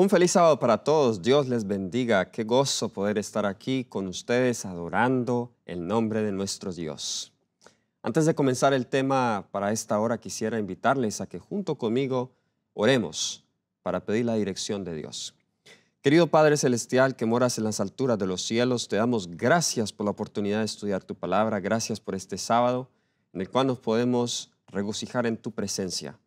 Un feliz sábado para todos. Dios les bendiga. Qué gozo poder estar aquí con ustedes adorando el nombre de nuestro Dios. Antes de comenzar el tema para esta hora, quisiera invitarles a que junto conmigo oremos para pedir la dirección de Dios. Querido Padre Celestial que moras en las alturas de los cielos, te damos gracias por la oportunidad de estudiar tu palabra. Gracias por este sábado en el cual nos podemos regocijar en tu presencia.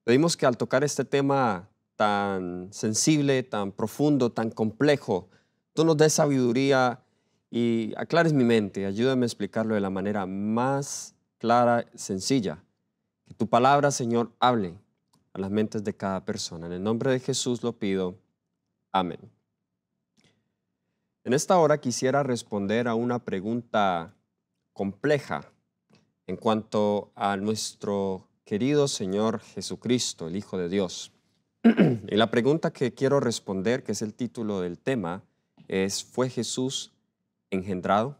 Pedimos que al tocar este tema tan sensible, tan profundo, tan complejo, tú nos des sabiduría y aclares mi mente. Ayúdame a explicarlo de la manera más clara, sencilla. Que tu palabra, Señor, hable a las mentes de cada persona. En el nombre de Jesús lo pido. Amén. En esta hora quisiera responder a una pregunta compleja en cuanto a nuestro querido Señor Jesucristo, el Hijo de Dios. Y la pregunta que quiero responder, que es el título del tema, es: ¿fue Jesús engendrado?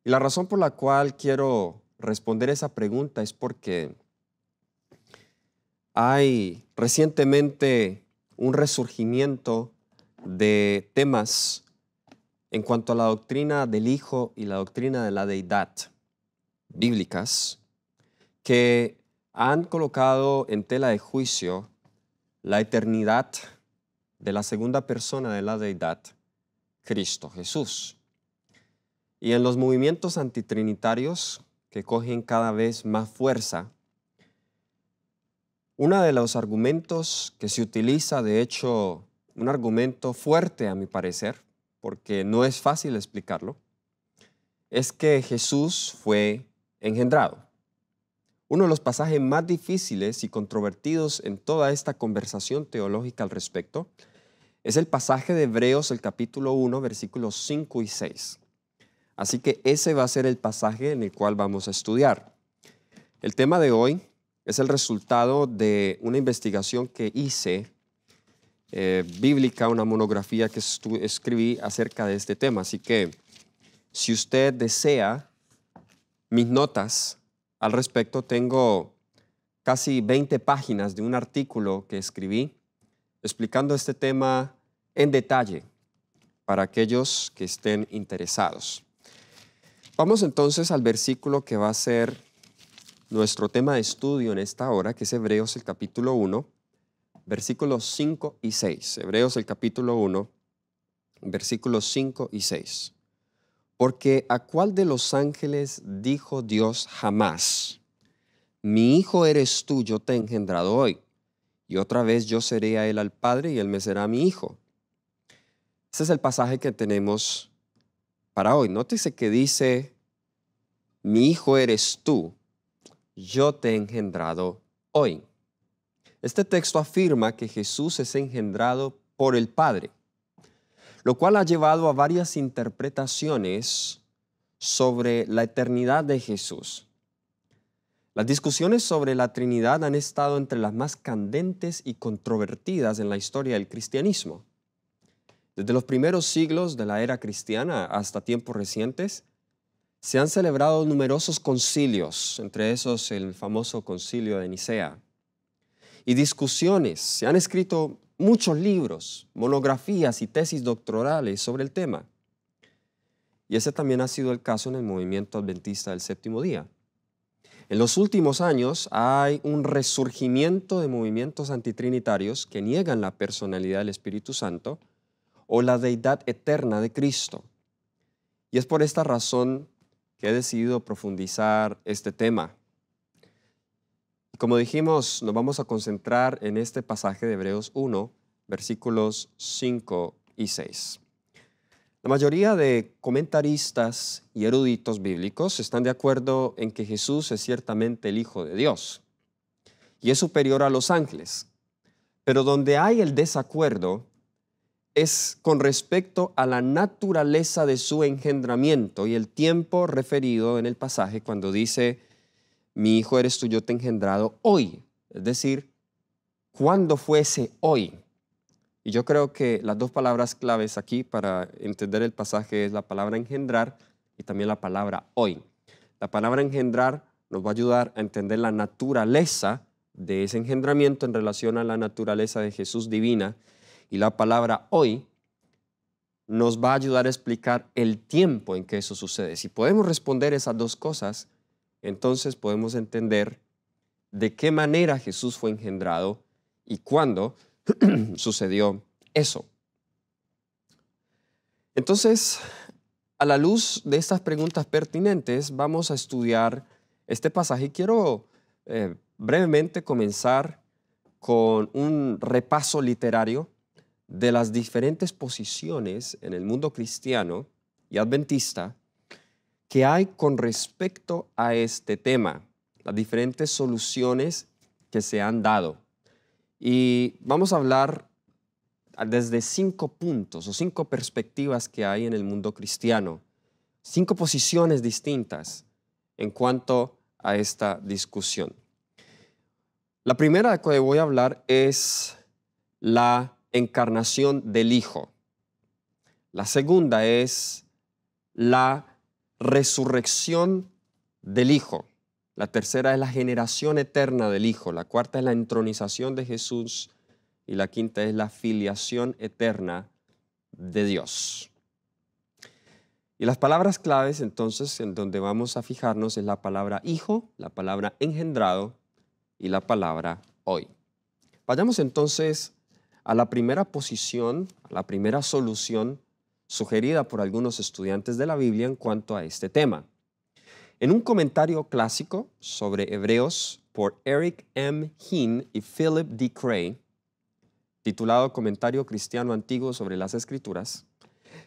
Y la razón por la cual quiero responder esa pregunta es porque hay recientemente un resurgimiento de temas en cuanto a la doctrina del Hijo y la doctrina de la deidad bíblicas que han colocado en tela de juicio la eternidad de la segunda persona de la deidad, Cristo Jesús. Y en los movimientos antitrinitarios que cogen cada vez más fuerza, uno de los argumentos que se utiliza, de hecho, un argumento fuerte a mi parecer, porque no es fácil explicarlo, es que Jesús fue engendrado. Uno de los pasajes más difíciles y controvertidos en toda esta conversación teológica al respecto es el pasaje de Hebreos, el capítulo 1, versículos 5 y 6. Así que ese va a ser el pasaje en el cual vamos a estudiar. El tema de hoy es el resultado de una investigación que hice bíblica, una monografía que escribí acerca de este tema. Así que si usted desea mis notas al respecto, tengo casi 20 páginas de un artículo que escribí explicando este tema en detalle para aquellos que estén interesados. Vamos entonces al versículo que va a ser nuestro tema de estudio en esta hora, que es Hebreos el capítulo 1, versículos 5 y 6. Hebreos el capítulo 1, versículos 5 y 6. Porque ¿a cuál de los ángeles dijo Dios jamás: mi hijo eres tú, yo te he engendrado hoy, y otra vez yo seré a él al padre y él me será mi hijo? Ese es el pasaje que tenemos para hoy. Nótese que dice: mi hijo eres tú, yo te he engendrado hoy. Este texto afirma que Jesús es engendrado por el Padre, lo cual ha llevado a varias interpretaciones sobre la eternidad de Jesús. Las discusiones sobre la Trinidad han estado entre las más candentes y controvertidas en la historia del cristianismo. Desde los primeros siglos de la era cristiana hasta tiempos recientes, se han celebrado numerosos concilios, entre esos el famoso concilio de Nicea, y discusiones. Se han escrito muchos libros, monografías y tesis doctorales sobre el tema. Y ese también ha sido el caso en el movimiento adventista del séptimo día. En los últimos años hay un resurgimiento de movimientos antitrinitarios que niegan la personalidad del Espíritu Santo o la deidad eterna de Cristo. Y es por esta razón que he decidido profundizar este tema. Como dijimos, nos vamos a concentrar en este pasaje de Hebreos 1, versículos 5 y 6. La mayoría de comentaristas y eruditos bíblicos están de acuerdo en que Jesús es ciertamente el Hijo de Dios y es superior a los ángeles. Pero donde hay el desacuerdo es con respecto a la naturaleza de su engendramiento y el tiempo referido en el pasaje cuando dice: mi hijo eres tú, yo te he engendrado hoy. Es decir, ¿cuándo fue ese hoy? Y yo creo que las dos palabras claves aquí para entender el pasaje es la palabra engendrar y también la palabra hoy. La palabra engendrar nos va a ayudar a entender la naturaleza de ese engendramiento en relación a la naturaleza de Jesús divina y la palabra hoy nos va a ayudar a explicar el tiempo en que eso sucede. Si podemos responder esas dos cosas, entonces podemos entender de qué manera Jesús fue engendrado y cuándo sucedió eso. Entonces, a la luz de estas preguntas pertinentes, vamos a estudiar este pasaje. Quiero brevemente comenzar con un repaso literario de las diferentes posiciones en el mundo cristiano y adventista que hay con respecto a este tema, las diferentes soluciones que se han dado. Y vamos a hablar desde 5 puntos o 5 perspectivas que hay en el mundo cristiano, 5 posiciones distintas en cuanto a esta discusión. La primera de la que voy a hablar es la encarnación del Hijo. La segunda es la resurrección del Hijo. La tercera es la generación eterna del Hijo. La cuarta es la entronización de Jesús. Y la quinta es la filiación eterna de Dios. Y las palabras claves, entonces, en donde vamos a fijarnos es la palabra hijo, la palabra engendrado y la palabra hoy. Vayamos entonces a la primera posición, a la primera solución sugerida por algunos estudiantes de la Biblia en cuanto a este tema. En un comentario clásico sobre Hebreos por Eric M. Hinn y Philip D. Cray, titulado Comentario Cristiano Antiguo sobre las Escrituras,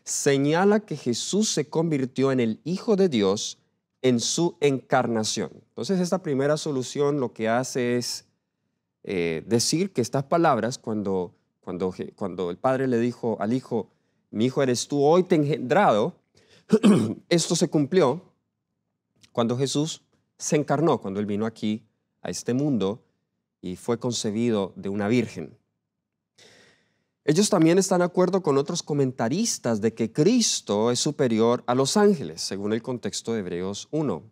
señala que Jesús se convirtió en el Hijo de Dios en su encarnación. Entonces, esta primera solución lo que hace es decir que estas palabras, cuando el Padre le dijo al Hijo, mi Hijo eres tú, hoy te he engendrado, esto se cumplió cuando Jesús se encarnó, cuando Él vino aquí a este mundo y fue concebido de una virgen. Ellos también están de acuerdo con otros comentaristas de que Cristo es superior a los ángeles, según el contexto de Hebreos 1.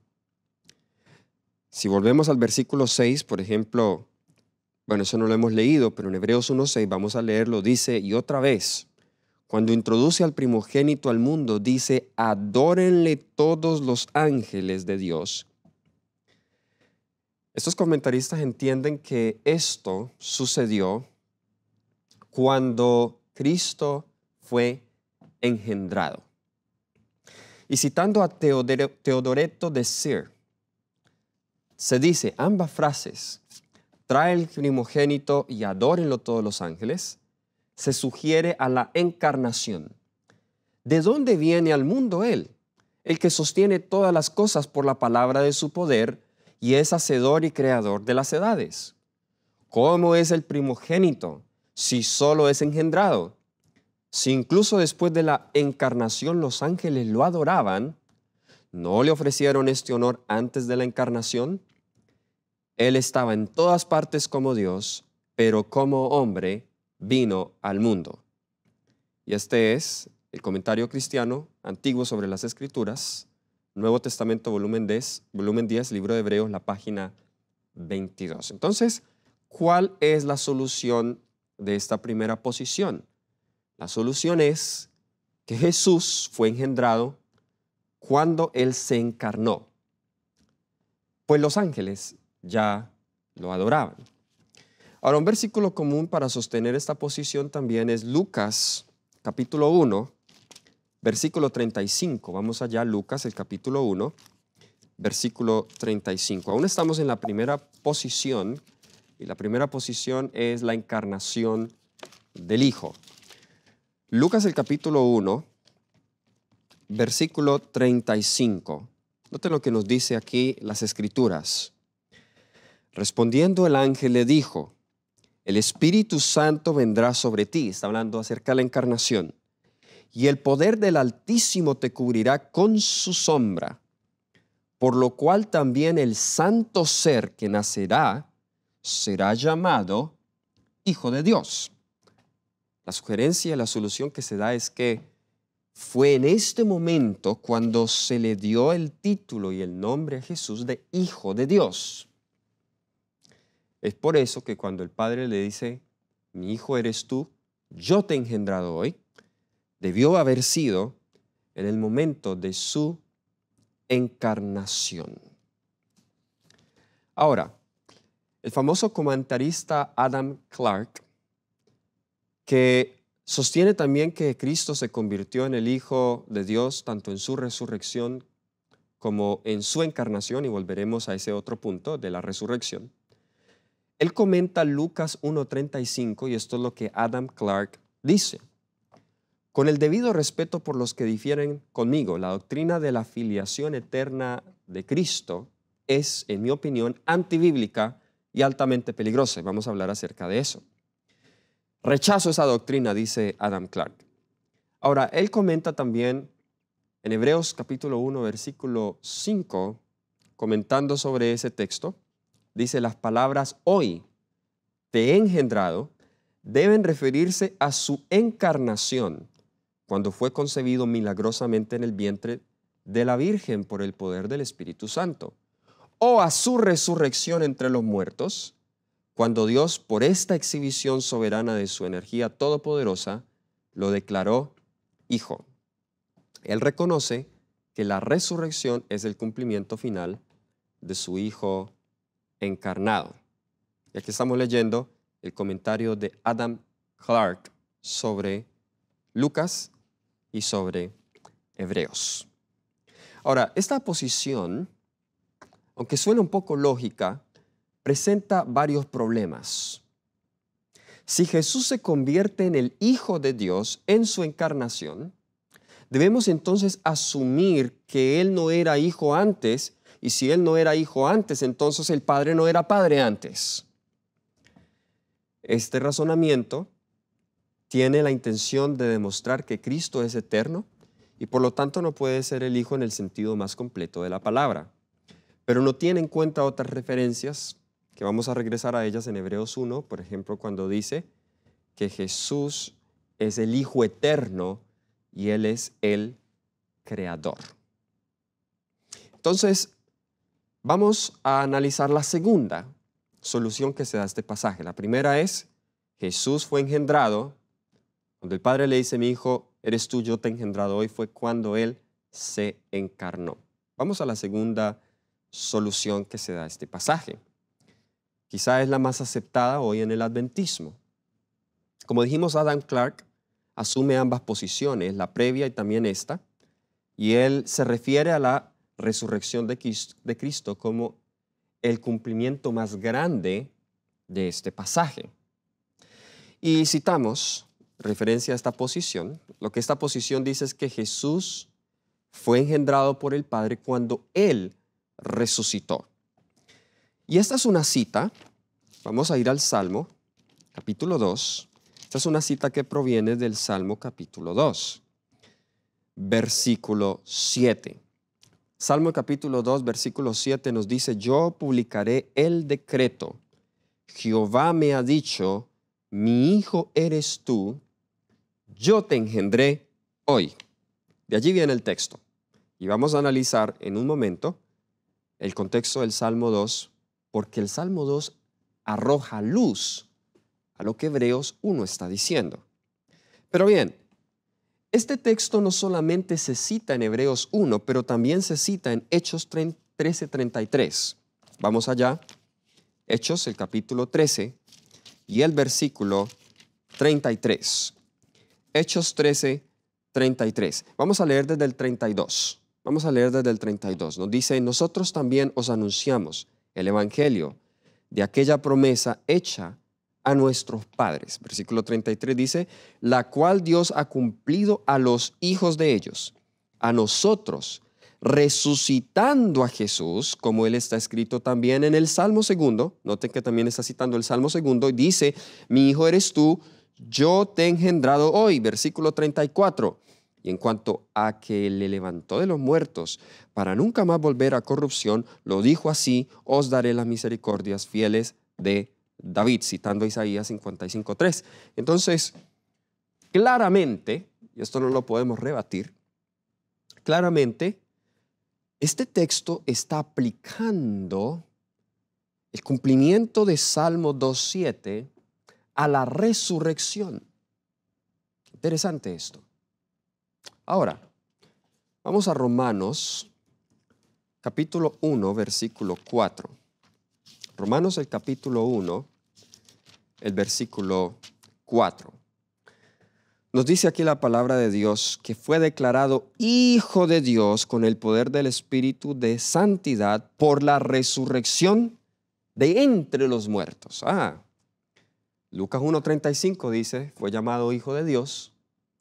Si volvemos al versículo 6, por ejemplo, bueno, eso no lo hemos leído, pero en Hebreos 1:6 vamos a leerlo, dice, y otra vez, cuando introduce al primogénito al mundo, dice, adórenle todos los ángeles de Dios. Estos comentaristas entienden que esto sucedió cuando Cristo fue engendrado. Y citando a Teodoreto de Sir, se dice, ambas frases, trae el primogénito y adórenlo todos los ángeles, se sugiere a la encarnación. ¿De dónde viene al mundo Él? El que sostiene todas las cosas por la palabra de su poder y es hacedor y creador de las edades. ¿Cómo es el primogénito si solo es engendrado? Si incluso después de la encarnación los ángeles lo adoraban, ¿no le ofrecieron este honor antes de la encarnación? Él estaba en todas partes como Dios, pero como hombre vino al mundo. Y este es el comentario cristiano antiguo sobre las Escrituras, Nuevo Testamento, volumen 10, libro de Hebreos, la página 22. Entonces, ¿cuál es la solución de esta primera posición? La solución es que Jesús fue engendrado cuando Él se encarnó, pues los ángeles ya lo adoraban. Ahora, un versículo común para sostener esta posición también es Lucas, capítulo 1, versículo 35. Vamos allá, Lucas, el capítulo 1, versículo 35. Aún estamos en la primera posición, y la primera posición es la encarnación del Hijo. Lucas, el capítulo 1, versículo 35. Noten lo que nos dice aquí las Escrituras. Respondiendo el ángel le dijo, el Espíritu Santo vendrá sobre ti, está hablando acerca de la encarnación, y el poder del Altísimo te cubrirá con su sombra, por lo cual también el santo ser que nacerá será llamado Hijo de Dios. La sugerencia y la solución que se da es que fue en este momento cuando se le dio el título y el nombre a Jesús de Hijo de Dios. Es por eso que cuando el Padre le dice, mi hijo eres tú, yo te he engendrado hoy, debió haber sido en el momento de su encarnación. Ahora, el famoso comentarista Adam Clarke, que sostiene también que Cristo se convirtió en el Hijo de Dios tanto en su resurrección como en su encarnación, y volveremos a ese otro punto de la resurrección. Él comenta Lucas 1:35 y esto es lo que Adam Clarke dice. Con el debido respeto por los que difieren conmigo, la doctrina de la filiación eterna de Cristo es, en mi opinión, antibíblica y altamente peligrosa. Y vamos a hablar acerca de eso. Rechazo esa doctrina, dice Adam Clarke. Ahora, él comenta también en Hebreos capítulo 1, versículo 5, comentando sobre ese texto, dice, las palabras hoy te he engendrado deben referirse a su encarnación, cuando fue concebido milagrosamente en el vientre de la Virgen por el poder del Espíritu Santo, o a su resurrección entre los muertos, cuando Dios, por esta exhibición soberana de su energía todopoderosa, lo declaró Hijo. Él reconoce que la resurrección es el cumplimiento final de su Hijo encarnado. Y aquí estamos leyendo el comentario de Adam Clarke sobre Lucas y sobre Hebreos. Ahora, esta posición, aunque suena un poco lógica, presenta varios problemas. Si Jesús se convierte en el Hijo de Dios en su encarnación, debemos entonces asumir que Él no era hijo antes, y si Él no era hijo antes, entonces el Padre no era Padre antes. Este razonamiento tiene la intención de demostrar que Cristo es eterno y por lo tanto no puede ser el Hijo en el sentido más completo de la palabra. Pero no tiene en cuenta otras referencias que vamos a regresar a ellas en Hebreos 1, por ejemplo, cuando dice que Jesús es el Hijo eterno y Él es el Creador. Entonces, vamos a analizar la segunda solución que se da a este pasaje. La primera es, Jesús fue engendrado, cuando el Padre le dice, mi hijo, eres tú, yo te he engendrado hoy, fue cuando Él se encarnó. Vamos a la segunda solución que se da a este pasaje. Quizá es la más aceptada hoy en el adventismo. Como dijimos, Adam Clarke asume ambas posiciones, la previa y también esta, y él se refiere a la resurrección de Cristo como el cumplimiento más grande de este pasaje. Y citamos, referencia a esta posición, lo que esta posición dice es que Jesús fue engendrado por el Padre cuando Él resucitó. Y esta es una cita, vamos a ir al Salmo, capítulo 2. Esta es una cita que proviene del Salmo capítulo 2, versículo 7. Salmo capítulo 2, versículo 7 nos dice, yo publicaré el decreto. Jehová me ha dicho, mi hijo eres tú, yo te engendré hoy. De allí viene el texto. Y vamos a analizar en un momento el contexto del Salmo 2, porque el Salmo 2 arroja luz a lo que Hebreos 1 está diciendo. Pero bien, este texto no solamente se cita en Hebreos 1, pero también se cita en Hechos 13:33. Vamos allá. Hechos, el capítulo 13 y el versículo 33. Hechos 13:33. Vamos a leer desde el 32. Vamos a leer desde el 32. Nos dice, nosotros también os anunciamos el evangelio de aquella promesa hecha a nuestros padres. Versículo 33 dice, la cual Dios ha cumplido a los hijos de ellos, a nosotros, resucitando a Jesús, como él está escrito también en el Salmo 2. Noten que también está citando el Salmo 2 y dice, mi hijo eres tú, yo te he engendrado hoy. Versículo 34. Y en cuanto a que le levantó de los muertos para nunca más volver a corrupción, lo dijo así, os daré las misericordias fieles de David, citando Isaías 55:3. Entonces, claramente, y esto no lo podemos rebatir, claramente, este texto está aplicando el cumplimiento de Salmo 2:7 a la resurrección. Interesante esto. Ahora, vamos a Romanos, capítulo 1, versículo 4. Romanos, el capítulo 1, el versículo 4. Nos dice aquí la palabra de Dios que fue declarado Hijo de Dios con el poder del Espíritu de santidad por la resurrección de entre los muertos. Lucas 1:35 dice, fue llamado Hijo de Dios.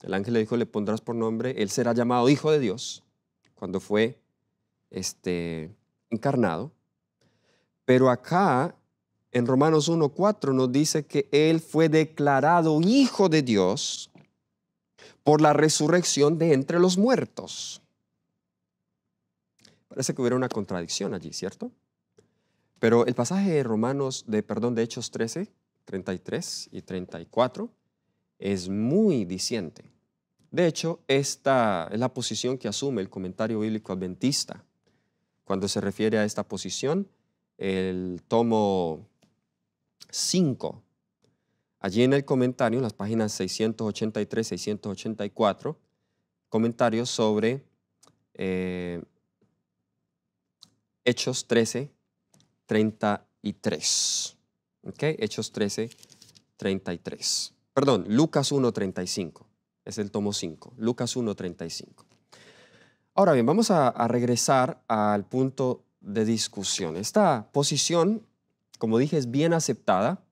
El ángel le dijo, le pondrás por nombre, él será llamado Hijo de Dios cuando fue encarnado. Pero acá en Romanos 1:4 nos dice que él fue declarado Hijo de Dios por la resurrección de entre los muertos. Parece que hubiera una contradicción allí, ¿cierto? Pero el pasaje de Hechos 13, 33 y 34 es muy diciente. De hecho, esta es la posición que asume el comentario bíblico adventista. Cuando se refiere a esta posición, el tomo 5, allí en el comentario, en las páginas 683, 684, comentarios sobre Hechos 13, 33. ¿Okay? Hechos 13, 33. Perdón, Lucas 1, 35. Es el tomo 5. Lucas 1, 35. Ahora bien, vamos a regresar al punto de discusión. Esta posición, como dije, es bien aceptada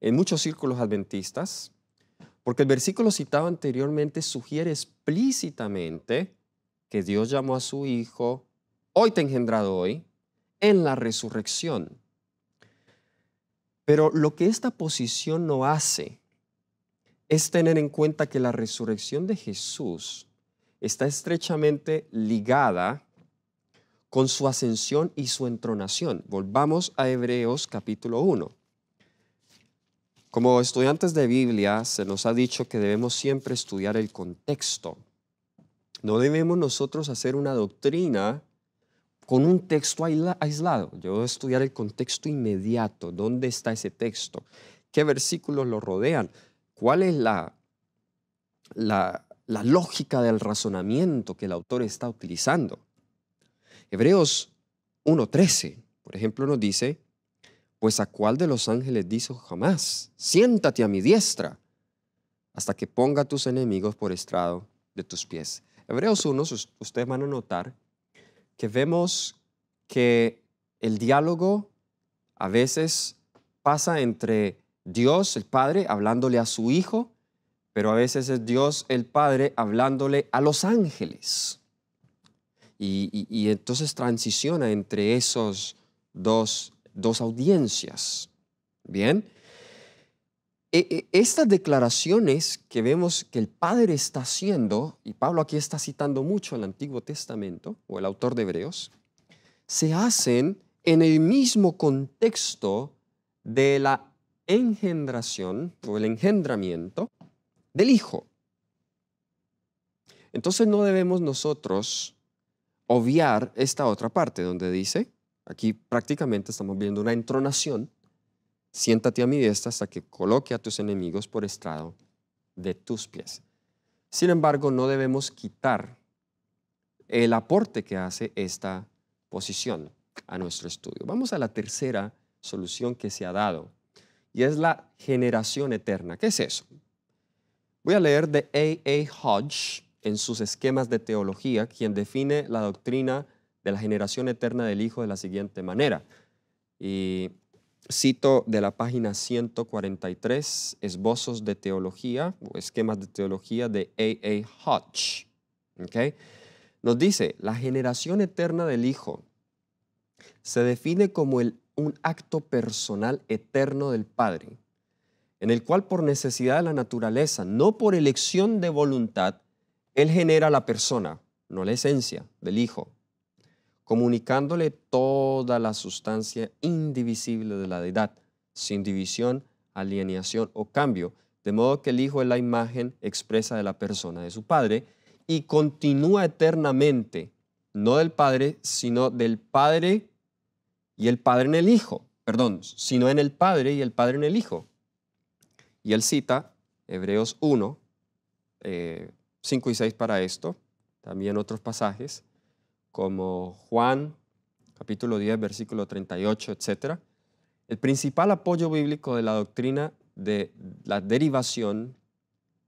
en muchos círculos adventistas, porque el versículo citado anteriormente sugiere explícitamente que Dios llamó a su Hijo, hoy te he engendrado hoy, en la resurrección. Pero lo que esta posición no hace es tener en cuenta que la resurrección de Jesús está estrechamente ligada con su ascensión y su entronación. Volvamos a Hebreos capítulo 1. Como estudiantes de Biblia se nos ha dicho que debemos siempre estudiar el contexto. No debemos nosotros hacer una doctrina con un texto aislado. Yo debo estudiar el contexto inmediato. ¿Dónde está ese texto? ¿Qué versículos lo rodean? ¿Cuál es la lógica del razonamiento que el autor está utilizando? Hebreos 1:13, por ejemplo, nos dice, pues a cuál de los ángeles dijo jamás, siéntate a mi diestra, hasta que ponga a tus enemigos por estrado de tus pies. Hebreos 1, ustedes van a notar que vemos que el diálogo a veces pasa entre Dios, el Padre, hablándole a su Hijo, pero a veces es Dios, el Padre, hablándole a los ángeles. Y entonces transiciona entre esos dos audiencias. Bien. Estas declaraciones que vemos que el Padre está haciendo, y Pablo aquí está citando mucho el Antiguo Testamento, o el autor de Hebreos, se hacen en el mismo contexto de la engendración o el engendramiento del Hijo. Entonces no debemos nosotros obviar esta otra parte donde dice, aquí prácticamente estamos viendo una entronación, siéntate a mi diestra hasta que coloque a tus enemigos por estrado de tus pies. Sin embargo, no debemos quitar el aporte que hace esta posición a nuestro estudio. Vamos a la tercera solución que se ha dado, y es la generación eterna. ¿Qué es eso? Voy a leer de A. Hodge en sus esquemas de teología, quien define la doctrina de la generación eterna del Hijo de la siguiente manera. Y cito de la página 143, Esbozos de Teología o Esquemas de Teología de A. Hodge. ¿Okay? Nos dice, la generación eterna del Hijo se define como un acto personal eterno del Padre, en el cual por necesidad de la naturaleza, no por elección de voluntad, Él genera la persona, no la esencia del Hijo, comunicándole toda la sustancia indivisible de la deidad, sin división, alienación o cambio, de modo que el Hijo es la imagen expresa de la persona de su Padre y continúa eternamente, no del Padre, sino del Padre y el Padre en el Hijo. perdón, sino en el Padre y el Padre en el Hijo. Y él cita Hebreos 1, 5 y 6 para esto, también otros pasajes, como Juan, capítulo 10, versículo 38, etc. El principal apoyo bíblico de la doctrina de la derivación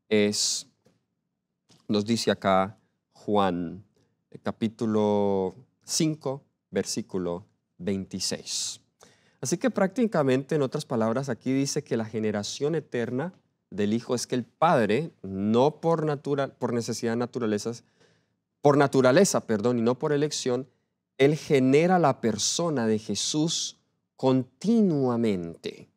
es, nos dice acá Juan, capítulo 5, versículo 26. Así que prácticamente, en otras palabras, aquí dice que la generación eterna del Hijo es que el Padre, no por necesidad de por naturaleza, y no por elección, Él genera la persona de Jesús continuamente.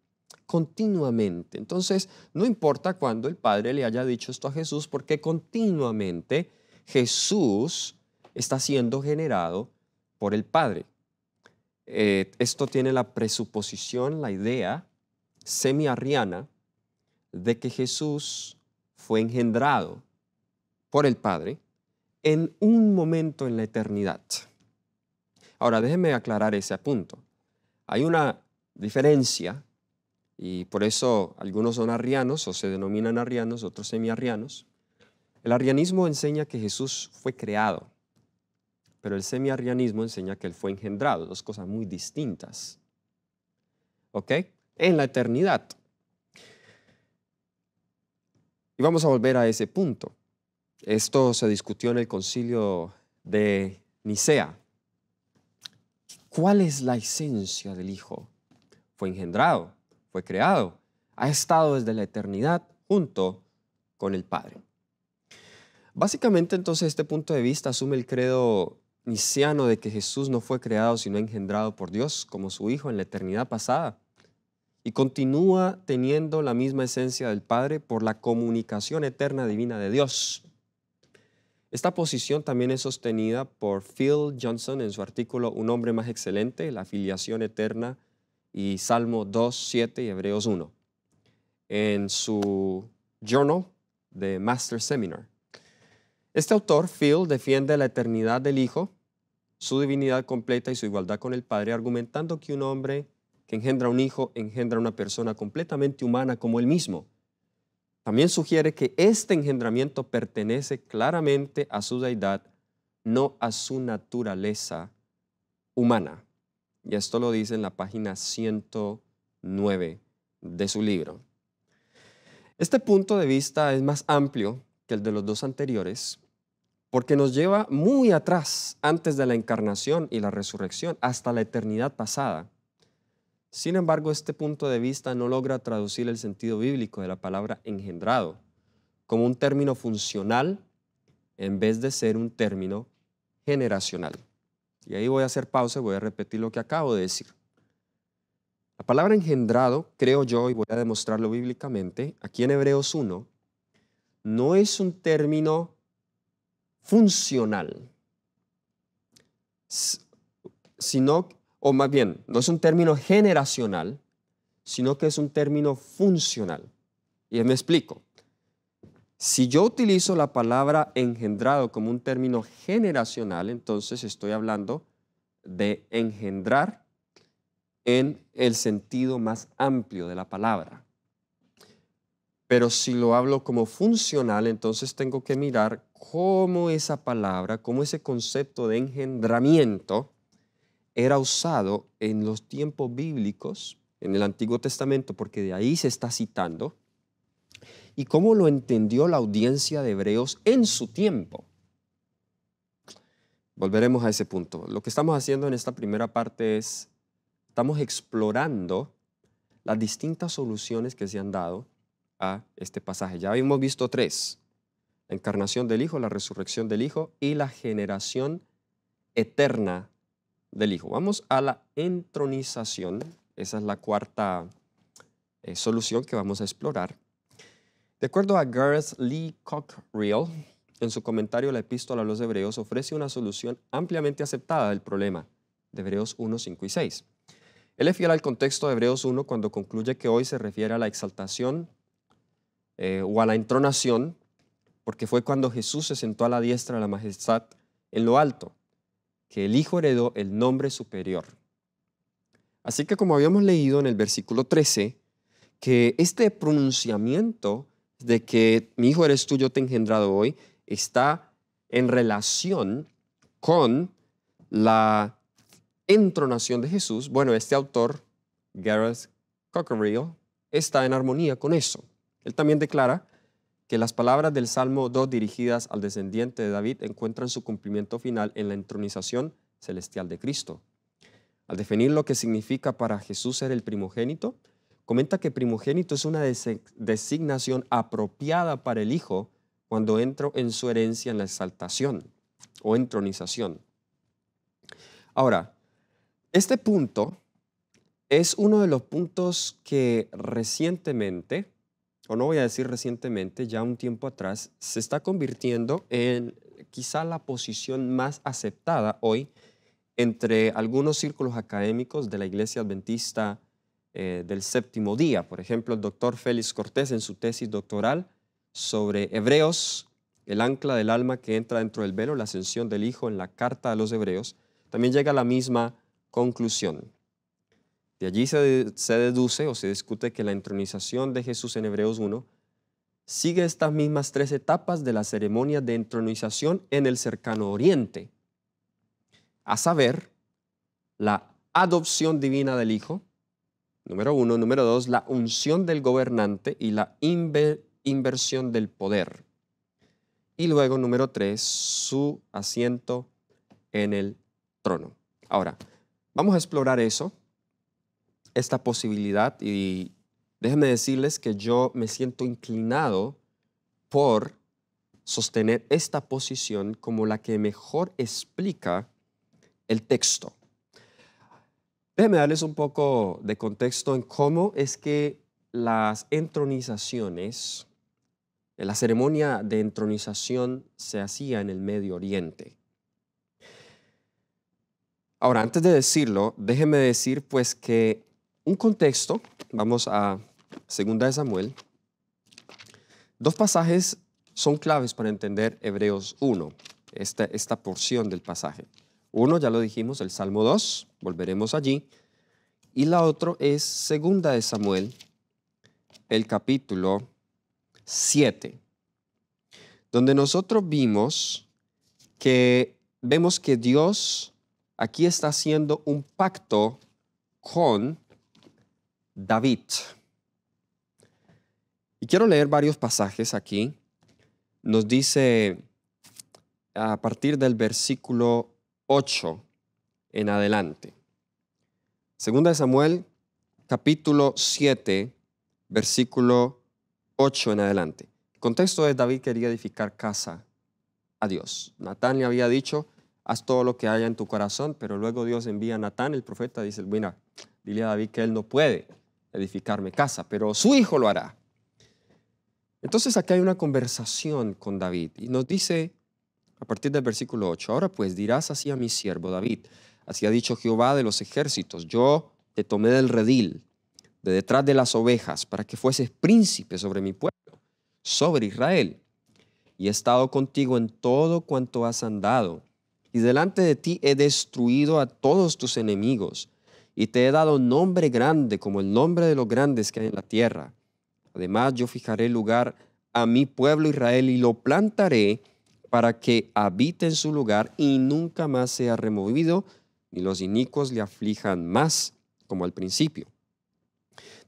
Continuamente. Entonces, no importa cuándo el Padre le haya dicho esto a Jesús, porque continuamente Jesús está siendo generado por el Padre. Esto tiene la presuposición, la idea semi-arriana de que Jesús fue engendrado por el Padre en un momento en la eternidad. Ahora, déjenme aclarar ese punto. Hay una diferencia, y por eso algunos son arrianos o se denominan arrianos, otros semi-arrianos. El arrianismo enseña que Jesús fue creado, pero el semi-arrianismo enseña que Él fue engendrado, dos cosas muy distintas. ¿Ok? En la eternidad. Y vamos a volver a ese punto. Esto se discutió en el concilio de Nicea. ¿Cuál es la esencia del Hijo? Fue engendrado, fue creado, ha estado desde la eternidad junto con el Padre. Básicamente, entonces, este punto de vista asume el credo niceno de que Jesús no fue creado sino engendrado por Dios como su Hijo en la eternidad pasada y continúa teniendo la misma esencia del Padre por la comunicación eterna divina de Dios. Esta posición también es sostenida por Phil Johnson en su artículo Un hombre más excelente, la filiación eterna y Salmo 2, 7 y Hebreos 1, en su Journal de Master Seminar. Este autor, Phil, defiende la eternidad del Hijo, su divinidad completa y su igualdad con el Padre, argumentando que un hombre que engendra un hijo engendra una persona completamente humana como él mismo. También sugiere que este engendramiento pertenece claramente a su deidad, no a su naturaleza humana. Y esto lo dice en la página 109 de su libro. Este punto de vista es más amplio que el de los dos anteriores, porque nos lleva muy atrás, antes de la encarnación y la resurrección, hasta la eternidad pasada. Sin embargo, este punto de vista no logra traducir el sentido bíblico de la palabra engendrado como un término funcional en vez de ser un término generacional. Y ahí voy a hacer pausa y voy a repetir lo que acabo de decir. La palabra engendrado, creo yo, y voy a demostrarlo bíblicamente, aquí en Hebreos 1, no es un término funcional, sino, o más bien, no es un término generacional, sino que es un término funcional. Y me explico. Si yo utilizo la palabra engendrado como un término generacional, entonces estoy hablando de engendrar en el sentido más amplio de la palabra. Pero si lo hablo como funcional, entonces tengo que mirar cómo esa palabra, cómo ese concepto de engendramiento era usado en los tiempos bíblicos, en el Antiguo Testamento, porque de ahí se está citando, y cómo lo entendió la audiencia de Hebreos en su tiempo. Volveremos a ese punto. Lo que estamos haciendo en esta primera parte es, estamos explorando las distintas soluciones que se han dado a este pasaje. Ya hemos visto tres: la encarnación del Hijo, la resurrección del Hijo y la generación eterna del Hijo. Vamos a la entronización. Esa es la cuarta solución que vamos a explorar. De acuerdo a Gareth Lee Cockrell, en su comentario a la epístola a los Hebreos, ofrece una solución ampliamente aceptada del problema de Hebreos 1, 5 y 6. Él es fiel al contexto de Hebreos 1 cuando concluye que hoy se refiere a la exaltación o a la entronación, porque fue cuando Jesús se sentó a la diestra de la majestad en lo alto, que el Hijo heredó el nombre superior. Así que como habíamos leído en el versículo 13, que este pronunciamiento de que mi hijo eres tú, yo te he engendrado hoy, está en relación con la entronación de Jesús. Bueno, este autor, Gareth Cockerill, está en armonía con eso. Él también declara que las palabras del Salmo 2 dirigidas al descendiente de David encuentran su cumplimiento final en la entronización celestial de Cristo. Al definir lo que significa para Jesús ser el primogénito, comenta que primogénito es una designación apropiada para el Hijo cuando entra en su herencia en la exaltación o entronización. Ahora, este punto es uno de los puntos que recientemente, o no voy a decir recientemente, ya un tiempo atrás, se está convirtiendo en quizá la posición más aceptada hoy entre algunos círculos académicos de la Iglesia Adventista del Séptimo Día. Por ejemplo, el doctor Félix Cortés en su tesis doctoral sobre Hebreos, el ancla del alma que entra dentro del velo, la ascensión del Hijo en la carta a los Hebreos, también llega a la misma conclusión. De allí se deduce o se discute que la entronización de Jesús en Hebreos 1 sigue estas mismas 3 etapas de la ceremonia de entronización en el cercano Oriente, a saber, la adopción divina del Hijo, número 1. Número 2, la unción del gobernante y la inversión del poder. Y luego, número 3, su asiento en el trono. Ahora, vamos a explorar eso, esta posibilidad, y déjenme decirles que yo me siento inclinado por sostener esta posición como la que mejor explica el texto. Déjenme darles un poco de contexto en cómo es que las entronizaciones, la ceremonia de entronización se hacía en el Medio Oriente. Ahora, antes de decirlo, déjenme decir pues que un contexto, vamos a 2 de Samuel, 2 pasajes son claves para entender Hebreos 1, esta porción del pasaje. Uno, ya lo dijimos, el Salmo 2, volveremos allí, y la otra es 2 de Samuel, el capítulo 7, donde nosotros vemos que Dios aquí está haciendo un pacto con David. Y quiero leer varios pasajes aquí. Nos dice a partir del versículo 8 en adelante. 2 de Samuel, capítulo 7, versículo 8 en adelante. El contexto es: David quería edificar casa a Dios. Natán le había dicho: haz todo lo que haya en tu corazón, pero luego Dios envía a Natán, el profeta, dice: mira, dile a David que él no puede edificarme casa, pero su hijo lo hará. Entonces aquí hay una conversación con David y nos dice a partir del versículo 8, ahora pues dirás así a mi siervo David: así ha dicho Jehová de los ejércitos, yo te tomé del redil, de detrás de las ovejas, para que fueses príncipe sobre mi pueblo, sobre Israel. Y he estado contigo en todo cuanto has andado, y delante de ti he destruido a todos tus enemigos, y te he dado nombre grande como el nombre de los grandes que hay en la tierra. Además, yo fijaré lugar a mi pueblo Israel y lo plantaré para que habite en su lugar y nunca más sea removido, ni los inicuos le aflijan más como al principio.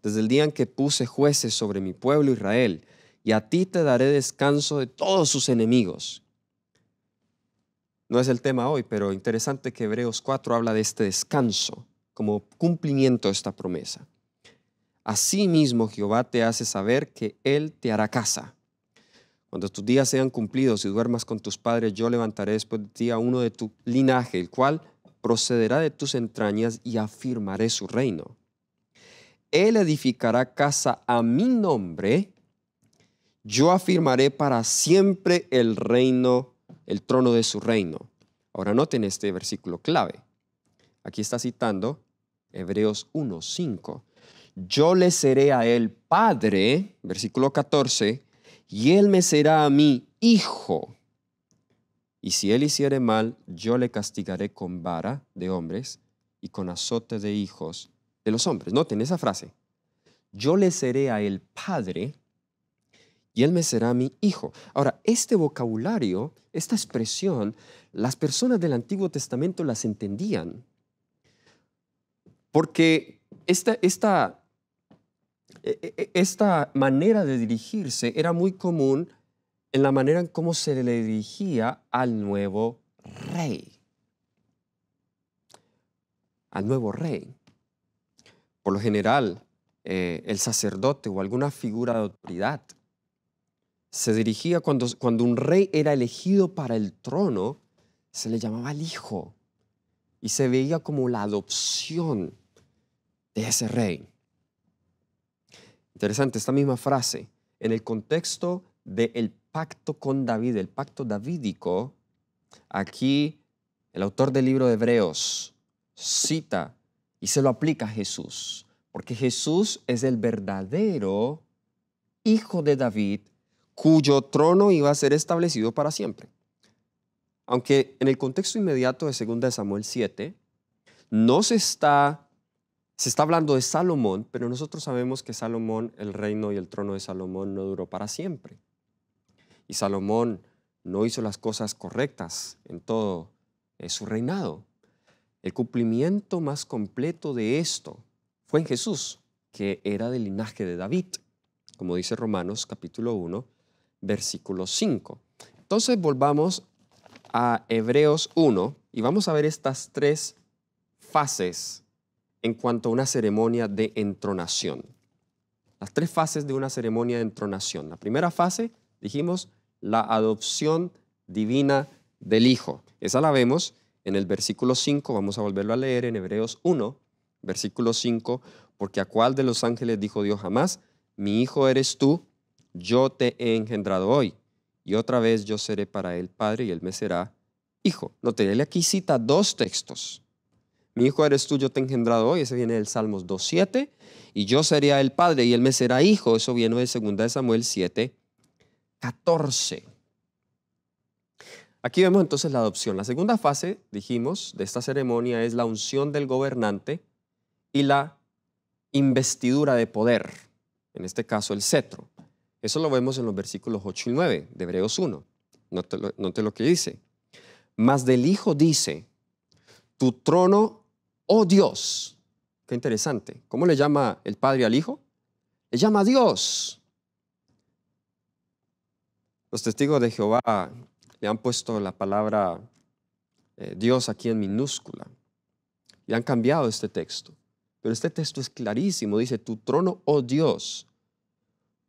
Desde el día en que puse jueces sobre mi pueblo Israel, y a ti te daré descanso de todos sus enemigos. No es el tema hoy, pero interesante que Hebreos 4 habla de este descanso como cumplimiento de esta promesa. Asimismo, Jehová te hace saber que Él te hará casa. Cuando tus días sean cumplidos y duermas con tus padres, yo levantaré después de ti a uno de tu linaje, el cual procederá de tus entrañas, y afirmaré su reino. Él edificará casa a mi nombre, yo afirmaré para siempre el reino, el trono de su reino. Ahora noten este versículo clave. Aquí está citando Hebreos 1:5. Yo le seré a él padre, versículo 14, y él me será a mí hijo. Y si él hiciere mal, yo le castigaré con vara de hombres y con azote de hijos de los hombres. Noten esa frase. Yo le seré a él padre y él me será mi hijo. Ahora, este vocabulario, esta expresión, las personas del Antiguo Testamento las entendían. Porque esta manera de dirigirse era muy común en la manera en cómo se le dirigía al nuevo rey. Al nuevo rey. Por lo general, el sacerdote o alguna figura de autoridad se dirigía cuando un rey era elegido para el trono, se le llamaba el hijo y se veía como la adopción de ese rey. Interesante, esta misma frase, en el contexto del pacto con David, el pacto davídico, aquí el autor del libro de Hebreos cita y se lo aplica a Jesús, porque Jesús es el verdadero hijo de David, cuyo trono iba a ser establecido para siempre. Aunque en el contexto inmediato de 2 Samuel 7, no se está hablando de Salomón, pero nosotros sabemos que Salomón, el reino y el trono de Salomón no duró para siempre. Y Salomón no hizo las cosas correctas en todo su reinado. El cumplimiento más completo de esto fue en Jesús, que era del linaje de David, como dice Romanos capítulo 1, versículo 5. Entonces volvamos a Hebreos 1 y vamos a ver estas tres fases en cuanto a una ceremonia de entronación. Las tres fases de una ceremonia de entronación. La primera fase, dijimos, la adopción divina del Hijo. Esa la vemos en el versículo 5, vamos a volverlo a leer en Hebreos 1, versículo 5, porque a cuál de los ángeles dijo Dios jamás, mi hijo eres tú, yo te he engendrado hoy, y otra vez yo seré para él padre y él me será hijo. Note, él aquí cita dos textos. Mi hijo eres tú, yo te he engendrado hoy, ese viene del Salmos 2:7, y yo seré a él padre y él me será hijo, eso viene de 2 Samuel 7:14. Aquí vemos entonces la adopción. La segunda fase, dijimos, de esta ceremonia es la unción del gobernante y la investidura de poder, en este caso el cetro. Eso lo vemos en los versículos 8 y 9 de Hebreos 1. Note lo que dice. Mas del Hijo dice, tu trono, oh Dios. Qué interesante. ¿Cómo le llama el Padre al Hijo? Le llama Dios. Los testigos de Jehová le han puesto la palabra Dios aquí en minúscula y han cambiado este texto. Pero este texto es clarísimo. Dice, tu trono, oh Dios,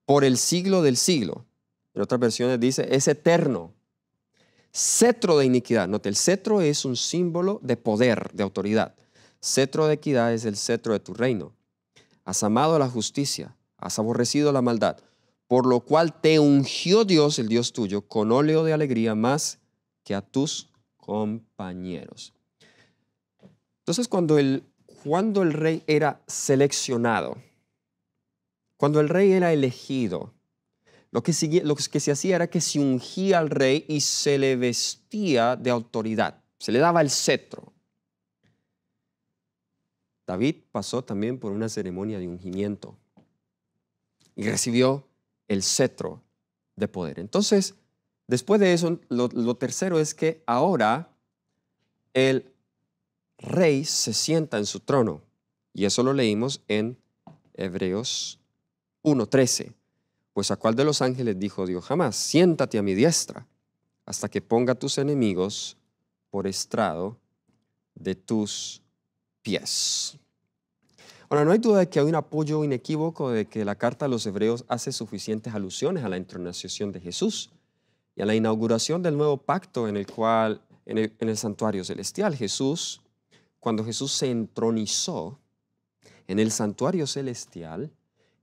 por el siglo del siglo. En otras versiones dice, es eterno. Cetro de iniquidad. Note, el cetro es un símbolo de poder, de autoridad. Cetro de equidad es el cetro de tu reino. Has amado la justicia, has aborrecido la maldad, por lo cual te ungió Dios, el Dios tuyo, con óleo de alegría más que a tus compañeros. Entonces, cuando el rey era seleccionado, cuando el rey era elegido, lo que se hacía era que se ungía al rey y se le vestía de autoridad, se le daba el cetro. David pasó también por una ceremonia de ungimiento y recibió el cetro de poder. Entonces, después de eso, lo tercero es que ahora el rey se sienta en su trono. Y eso lo leímos en Hebreos 1:13. Pues a cuál de los ángeles dijo Dios jamás, siéntate a mi diestra hasta que ponga tus enemigos por estrado de tus pies. Ahora, no hay duda de que hay un apoyo inequívoco de que la carta a los hebreos hace suficientes alusiones a la entronización de Jesús y a la inauguración del nuevo pacto en el cual, en el santuario celestial, cuando Jesús se entronizó en el santuario celestial,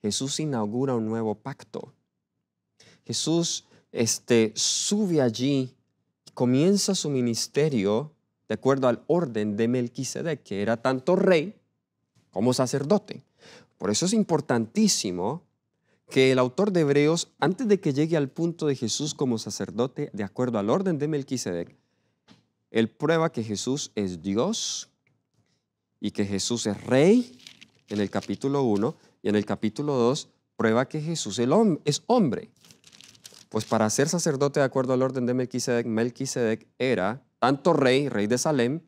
Jesús inaugura un nuevo pacto. Jesús sube allí, comienza su ministerio de acuerdo al orden de Melquisedec, que era tanto rey como sacerdote. Por eso es importantísimo que el autor de Hebreos, antes de que llegue al punto de Jesús como sacerdote, de acuerdo al orden de Melquisedec, él prueba que Jesús es Dios y que Jesús es rey en el capítulo 1 y en el capítulo 2 prueba que Jesús es hombre. Pues para ser sacerdote de acuerdo al orden de Melquisedec, Melquisedec era tanto rey de Salem,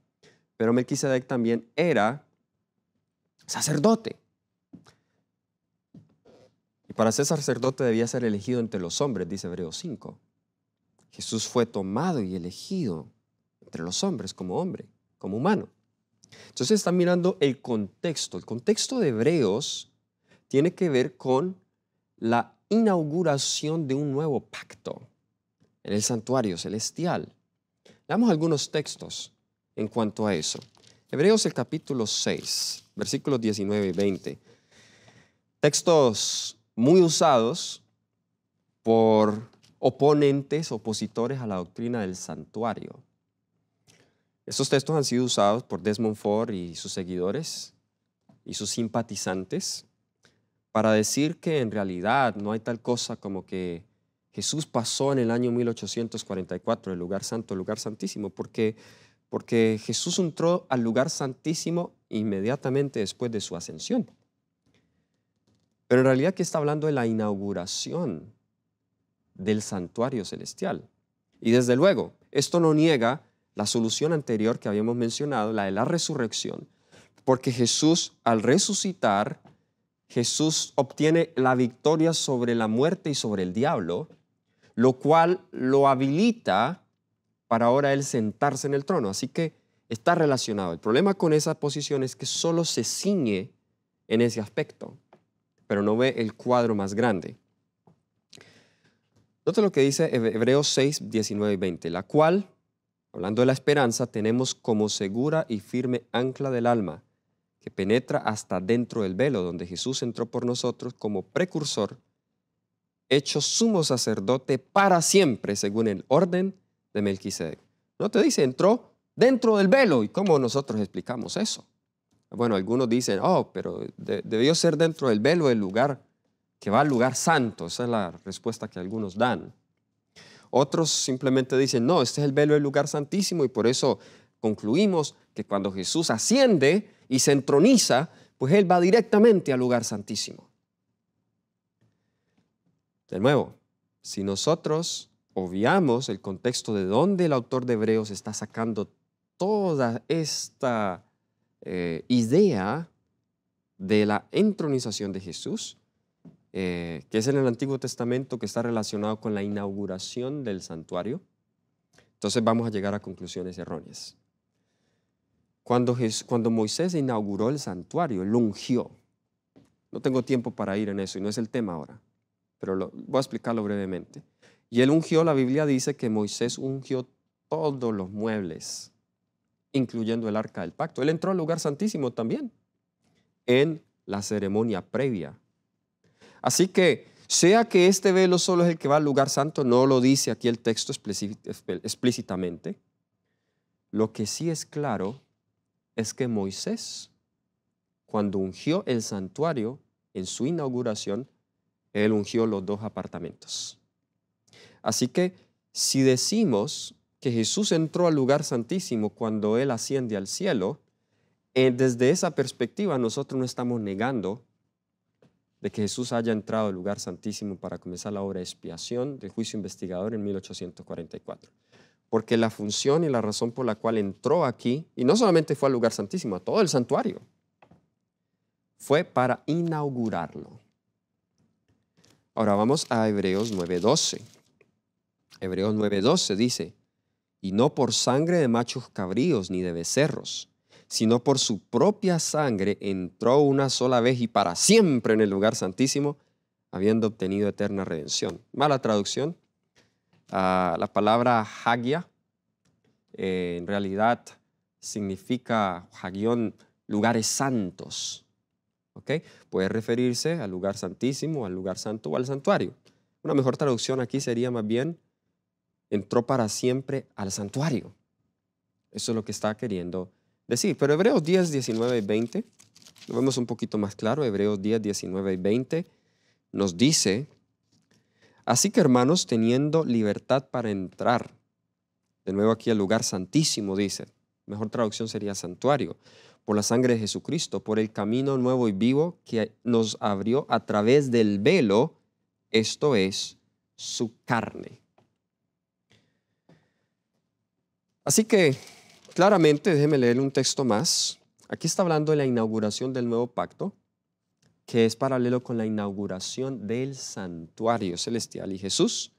pero Melquisedec también era sacerdote. Y para ser sacerdote debía ser elegido entre los hombres, dice Hebreos 5. Jesús fue tomado y elegido entre los hombres como hombre, como humano. Entonces están mirando el contexto. El contexto de Hebreos tiene que ver con la inauguración de un nuevo pacto en el santuario celestial. Veamos algunos textos en cuanto a eso. Hebreos el capítulo 6, versículos 19 y 20. Textos muy usados por opositores a la doctrina del santuario. Estos textos han sido usados por Desmond Ford y sus seguidores y sus simpatizantes para decir que en realidad no hay tal cosa como que Jesús pasó en el año 1844 del lugar santo al lugar santísimo, porque Jesús entró al lugar santísimo inmediatamente después de su ascensión. Pero en realidad aquí está hablando de la inauguración del santuario celestial. Y desde luego, esto no niega la solución anterior que habíamos mencionado, la de la resurrección, porque Jesús, al resucitar, Jesús obtiene la victoria sobre la muerte y sobre el diablo, lo cual lo habilita para ahora él sentarse en el trono. Así que está relacionado. El problema con esa posición es que solo se ciñe en ese aspecto, pero no ve el cuadro más grande. Nota lo que dice Hebreos 6, 19 y 20, la cual, hablando de la esperanza, tenemos como segura y firme ancla del alma, que penetra hasta dentro del velo, donde Jesús entró por nosotros como precursor, hecho sumo sacerdote para siempre, según el orden de Melquisedec. No te dice, entró dentro del velo. ¿Y cómo nosotros explicamos eso? Bueno, algunos dicen, pero debió ser dentro del velo el lugar que va al lugar santo. Esa es la respuesta que algunos dan. Otros simplemente dicen, no, este es el velo del lugar santísimo y por eso concluimos que cuando Jesús asciende y se entroniza, pues Él va directamente al lugar santísimo. De nuevo, si nosotros obviamos el contexto de dónde el autor de Hebreos está sacando toda esta idea de la entronización de Jesús, que es en el Antiguo Testamento, que está relacionado con la inauguración del santuario, entonces vamos a llegar a conclusiones erróneas. Cuando Moisés inauguró el santuario, lo ungió. No tengo tiempo para ir en eso y no es el tema ahora, pero voy a explicarlo brevemente. Y él ungió, la Biblia dice que Moisés ungió todos los muebles, incluyendo el arca del pacto. Él entró al lugar santísimo también en la ceremonia previa. Así que, sea que este velo solo es el que va al lugar santo, no lo dice aquí el texto explícitamente. Lo que sí es claro es que Moisés, cuando ungió el santuario en su inauguración, él ungió los dos apartamentos. Así que, si decimos que Jesús entró al lugar santísimo cuando Él asciende al cielo, desde esa perspectiva nosotros no estamos negando de que Jesús haya entrado al lugar santísimo para comenzar la obra de expiación del juicio investigador en 1844. Porque la función y la razón por la cual entró aquí, y no solamente fue al lugar santísimo, a todo el santuario, fue para inaugurarlo. Ahora vamos a Hebreos 9:12. Hebreos 9:12 dice, y no por sangre de machos cabríos ni de becerros, sino por su propia sangre entró una sola vez y para siempre en el lugar santísimo, habiendo obtenido eterna redención. Mala traducción. La palabra hagia en realidad significa, hagión, lugares santos. ¿Okay? Puede referirse al lugar santísimo, al lugar santo o al santuario. Una mejor traducción aquí sería más bien, entró para siempre al santuario. Eso es lo que está queriendo decir. Pero Hebreos 10, 19 y 20, lo vemos un poquito más claro. Hebreos 10, 19 y 20 nos dice, así que hermanos, teniendo libertad para entrar, de nuevo aquí al lugar santísimo dice, mejor traducción sería santuario, por la sangre de Jesucristo, por el camino nuevo y vivo que nos abrió a través del velo, esto es, su carne. Así que, claramente, déjeme leer un texto más. Aquí está hablando de la inauguración del nuevo pacto, que es paralelo con la inauguración del santuario celestial y Jesús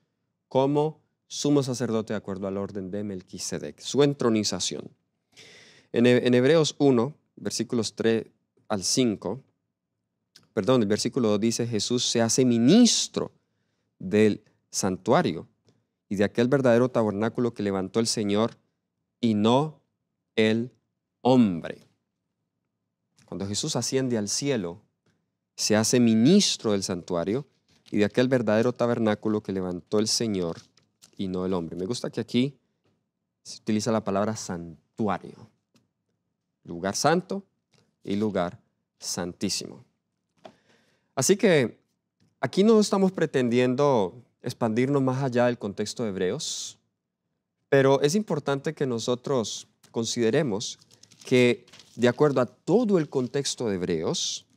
como sumo sacerdote de acuerdo al orden de Melquisedec, su entronización. En Hebreos 1, versículos 3 al 5, el versículo 2 dice, Jesús se hace ministro del santuario y de aquel verdadero tabernáculo que levantó el Señor y no el hombre. Cuando Jesús asciende al cielo, se hace ministro del santuario y de aquel verdadero tabernáculo que levantó el Señor y no el hombre. Me gusta que aquí se utiliza la palabra santuario. Lugar santo y lugar santísimo. Así que aquí no estamos pretendiendo expandirnos más allá del contexto de Hebreos, pero es importante que nosotros consideremos que de acuerdo a todo el contexto de Hebreos,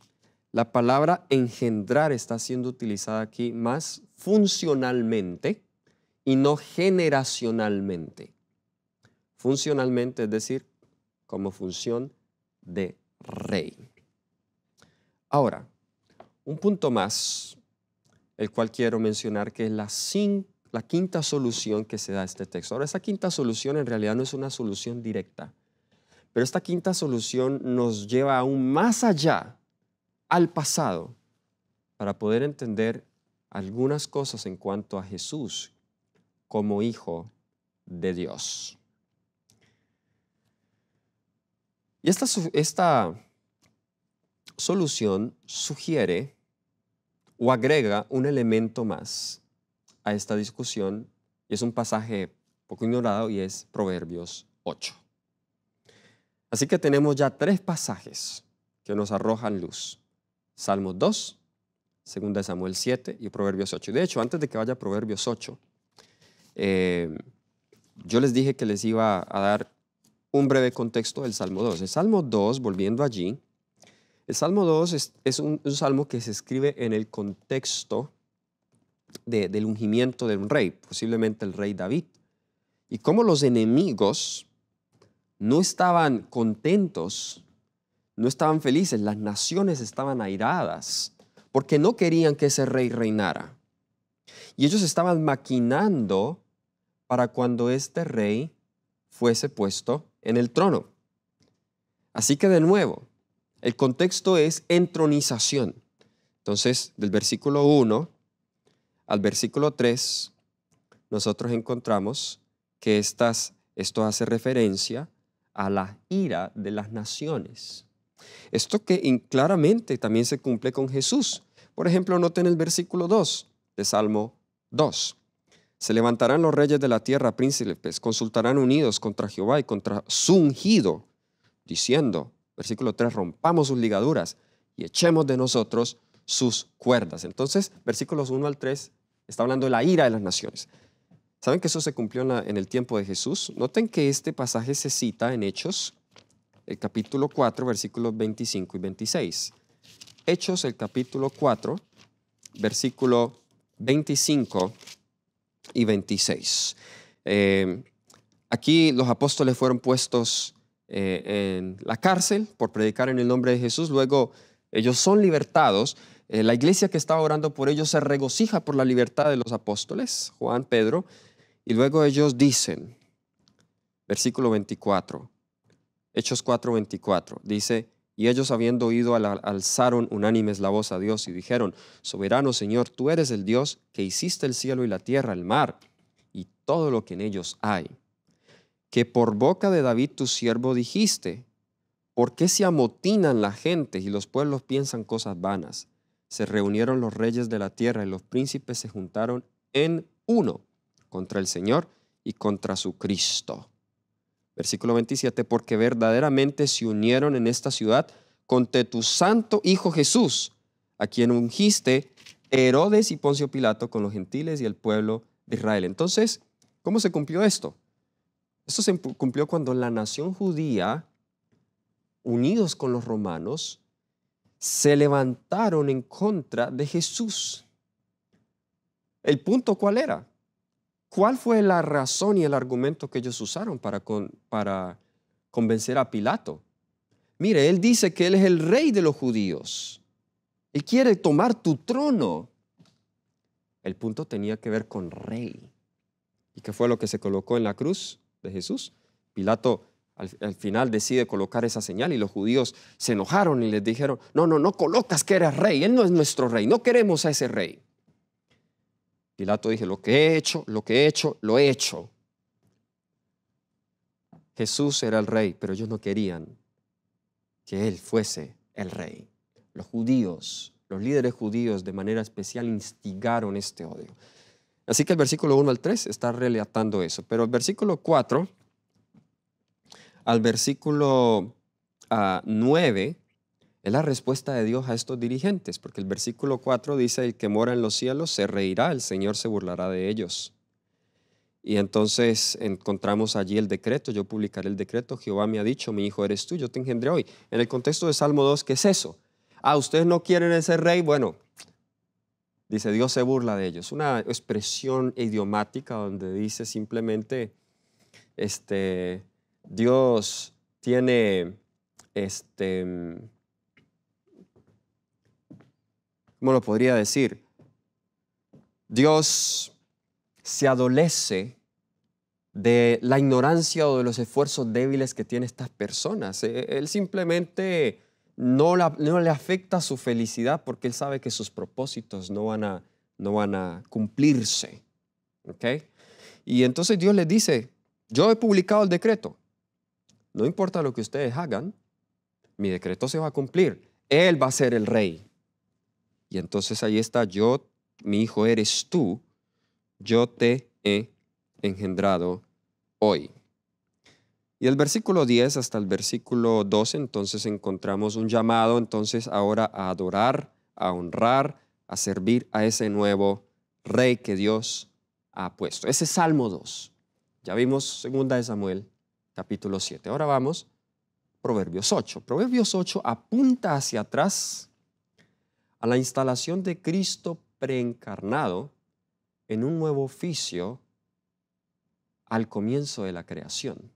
la palabra engendrar está siendo utilizada aquí más funcionalmente y no generacionalmente. Funcionalmente, es decir, como función de rey. Ahora, un punto más, el cual quiero mencionar, que es la quinta solución que se da a este texto. Ahora, esta quinta solución en realidad no es una solución directa, pero esta quinta solución nos lleva aún más allá, al pasado, para poder entender algunas cosas en cuanto a Jesús como Hijo de Dios. Y esta solución sugiere o agrega un elemento más a esta discusión, y es un pasaje poco ignorado, y es Proverbios 8. Así que tenemos ya 3 pasajes que nos arrojan luz. Salmos 2, 2 Samuel 7 y Proverbios 8. De hecho, antes de que vaya a Proverbios 8, yo les dije que les iba a dar un breve contexto del Salmo 2. El Salmo 2, volviendo allí, el Salmo 2 es un salmo que se escribe en el contexto del ungimiento de un rey, posiblemente el rey David. Y cómo los enemigos no estaban contentos, no estaban felices, las naciones estaban airadas porque no querían que ese rey reinara. Y ellos estaban maquinando para cuando este rey fuese puesto en el trono. Así que de nuevo, el contexto es entronización. Entonces, del versículo 1 al versículo 3, nosotros encontramos que esto hace referencia a la ira de las naciones. Esto que claramente también se cumple con Jesús. Por ejemplo, noten el versículo 2 de Salmo 2. Se levantarán los reyes de la tierra, príncipes, consultarán unidos contra Jehová y contra su ungido, diciendo, versículo 3, rompamos sus ligaduras y echemos de nosotros sus cuerdas. Entonces, versículos 1 al 3 está hablando de la ira de las naciones. ¿Saben que eso se cumplió en el tiempo de Jesús? Noten que este pasaje se cita en Hechos, el capítulo 4, versículos 25 y 26. Hechos, el capítulo 4, versículo 25 y 26. Aquí los apóstoles fueron puestos en la cárcel por predicar en el nombre de Jesús. Luego ellos son libertados. La iglesia que estaba orando por ellos se regocija por la libertad de los apóstoles, Juan, Pedro, y luego ellos dicen, versículo 24, Hechos 4, 24, dice, y ellos habiendo oído alzaron unánimes la voz a Dios y dijeron, soberano Señor, tú eres el Dios que hiciste el cielo y la tierra, el mar y todo lo que en ellos hay, que por boca de David tu siervo dijiste, ¿por qué se amotinan la gente y los pueblos piensan cosas vanas? Se reunieron los reyes de la tierra y los príncipes se juntaron en uno contra el Señor y contra su Cristo. Versículo 27, porque verdaderamente se unieron en esta ciudad contra tu santo Hijo Jesús, a quien ungiste Herodes y Poncio Pilato con los gentiles y el pueblo de Israel. Entonces, ¿cómo se cumplió esto? Esto se cumplió cuando la nación judía unidos con los romanos, se levantaron en contra de Jesús. ¿El punto cuál era? ¿Cuál fue la razón y el argumento que ellos usaron para convencer a Pilato? Mire, él dice que él es el rey de los judíos. Él quiere tomar tu trono. El punto tenía que ver con rey. ¿Y qué fue lo que se colocó en la cruz de Jesús? Pilato al final decide colocar esa señal y los judíos se enojaron y les dijeron, no colocas que eres rey, él no es nuestro rey, no queremos a ese rey. Pilato dijo, lo que he hecho, lo he hecho. Jesús era el rey, pero ellos no querían que él fuese el rey. Los judíos, los líderes judíos de manera especial instigaron este odio. Así que el versículo 1 al 3 está relatando eso. Pero el versículo 4 al versículo 9 es la respuesta de Dios a estos dirigentes, porque el versículo 4 dice, el que mora en los cielos se reirá, el Señor se burlará de ellos. Y entonces encontramos allí el decreto, yo publicaré el decreto, Jehová me ha dicho, mi hijo eres tú, yo te engendré hoy. En el contexto de Salmo 2, ¿qué es eso? Ustedes no quieren ese rey, bueno, dice Dios se burla de ellos. Una expresión idiomática donde dice simplemente, Dios tiene, ¿cómo lo podría decir? Dios se adolece de la ignorancia o de los esfuerzos débiles que tienen estas personas. Él simplemente no le afecta su felicidad porque él sabe que sus propósitos no van a cumplirse. ¿Okay? Y entonces Dios les dice, yo he publicado el decreto. No importa lo que ustedes hagan, mi decreto se va a cumplir. Él va a ser el rey. Y entonces ahí está, mi hijo eres tú, yo te he engendrado hoy. Y el versículo 10 hasta el versículo 12, entonces encontramos un llamado entonces ahora a adorar, a honrar, a servir a ese nuevo rey que Dios ha puesto. Ese es Salmo 2. Ya vimos 2 de Samuel, capítulo 7. Ahora vamos, Proverbios 8. Proverbios 8 apunta hacia atrás a la instalación de Cristo preencarnado en un nuevo oficio al comienzo de la creación.